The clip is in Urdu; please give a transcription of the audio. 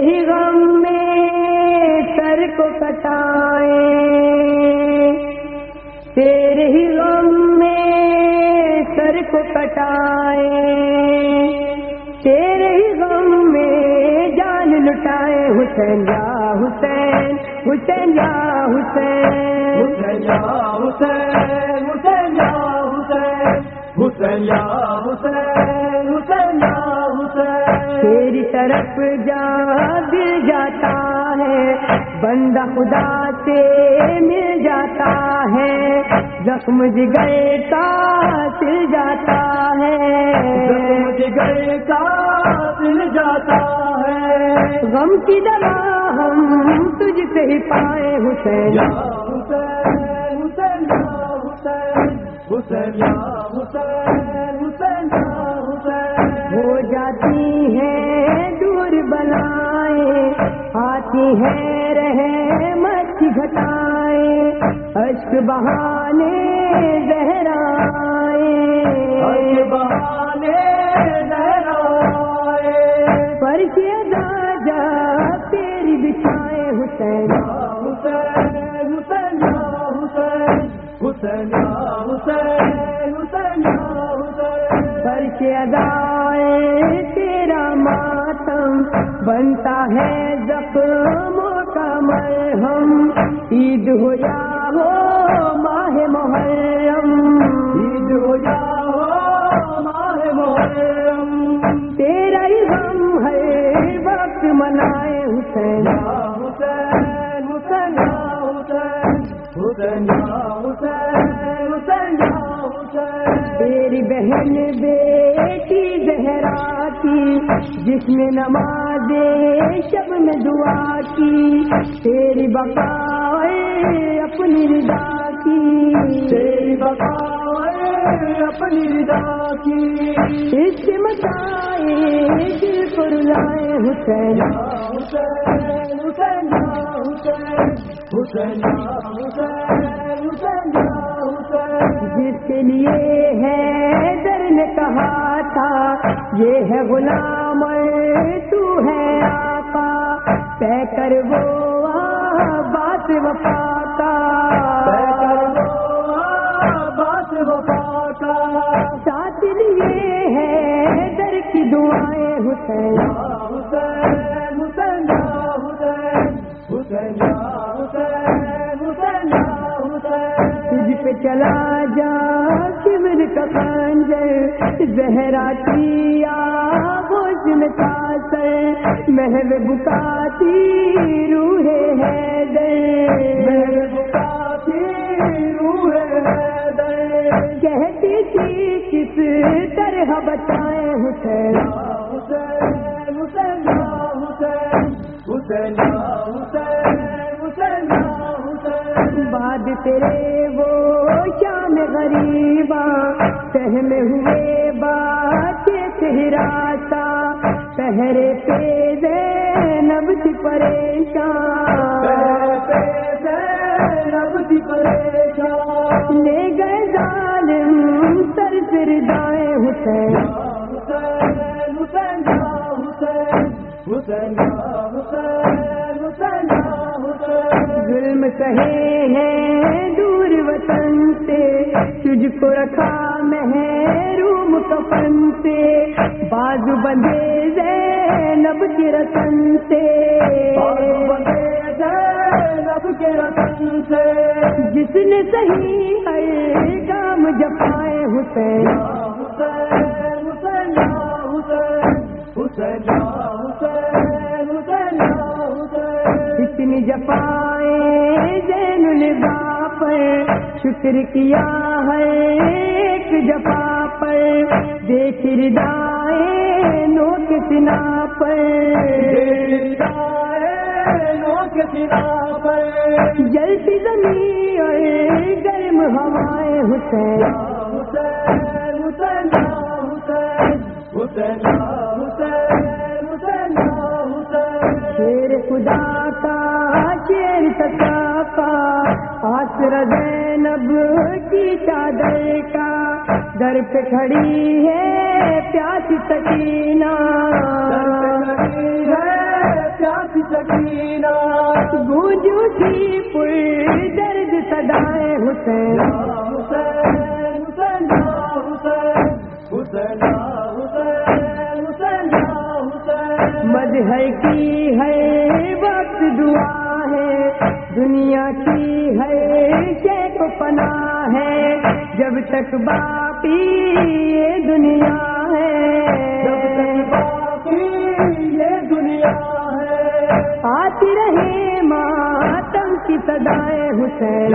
ہی غم میں سر کو کٹائیں، تیرے ہی غم میں سر کو کٹائیں، تیرے ہی غم میں جان لٹائیں، حسین یا حسین، حسین یا حسین، حسین یا حسین، حسین یا حسین، حسین یا حسین، حسین یا حسین، تیری طرف جا دل جاتا ہے، بندہ خدا سے مل جاتا ہے، زخم جگر کا سل جاتا ہے، زخم جگر کا سل جاتا ہے، غم کی دوا ہم تجھ سے ہی پائے، حسین یا حسین، حسین یا حسین، حسین یا حسین، حسین یا حسین، ہو جاتی ہیں دور بلائیں، آتی ہیں رحمت کی گھٹائیں، اشک بہانے زہرائیں، اشک بہانے زہرائیں، فرش ادا جا تیری بچھائے، حسین حسین، حسین یا حسین، حسین یا حسین، حسین یا حسین، فرش ادائے تیرا ماتم بنتا ہے زخموں کا مرہم، عید ہو یا ہو ماہ محرم، عید ہو یا ہو ماہ محرم، تیرا ہی غم ہر وقت منائے، حسین حسین، حسین یا حسین، حسین یا حسین، حسین یا حسین، تیری بہن بیٹی زہرا کی جس نے نماز شب میں دعا کی، تیری بقا اپنی رضا کی، تیری بقا اپنی رضا کی، اس سے مچائے دل کو رلائے، حسین حسین، حسین یا حسین، حسین یا حسین، حسین یا حسین، جس کے لیے ہے در نے کہا تھا یہ ہے غلام تو ہے آقا، طے کر وہ بات وفا کا، بات وفا کا، ساتھ لیے ہے در کی دعائیں، حسین حسین، حسین یا حسین، حسین یا حسین، حسین یا حسین، تجھ پہ چلا جا کبر کا خنجر، زہرا کی آغوش میں تاثر، محو بکاتی روح حیدر، میرے بکاتی روح حیدر، کہتی تھی کس طرح بتائیں، حسین حسین، حسین یا حسین، حسین یا حسین، حسین یا حسین، بعد تیرے وہ شام غریباں سہم ہوئے بات ہراسا، پہرے پہ زینب تھی پریشان، زینب تھی پریشان، لے گئے ظالم سر سے ردائیں، حسین حسین، حسین یا حسین، حسین یا حسین، حسین یا حسین، ظلم سہے ہیں دور وطن سے، تجھ کو رکھا محروم کفن سے، بازو بندھے زینب کے رتن سے، زینب کے رتن سے، جس نے صحیح ہر کام جپائے، حسین حسین، حسین یا حسین، حسین یا حسین، حسین یا حسین، اتنی جفائیں زین البا پر، شکر کیا ہے ایک جفا پر، دیکھ ردائیں نوک سنا پر، نوک سنا پر، جلتی زمین اور گرم ہوائیں، حسین حسین، حسین یا حسین، حسین یا حسین، حسین یا حسین، شیر خدا کا شیر تکا، آسرا زینب کی چادر کا، در پہ کھڑی ہے پیاسی سکینہ، ہے گونج اٹھی پر درد صدائے حسین حسین حسین حسین حسین حسین حسین حسین مظہر کی ہے وقت دعا ہے دنیا کی ہے شیخ پناہ ہے جب تک باقی یہ دنیا ہے باقی یہ دنیا ہے آتی رہے ماتم کی صدائے حسین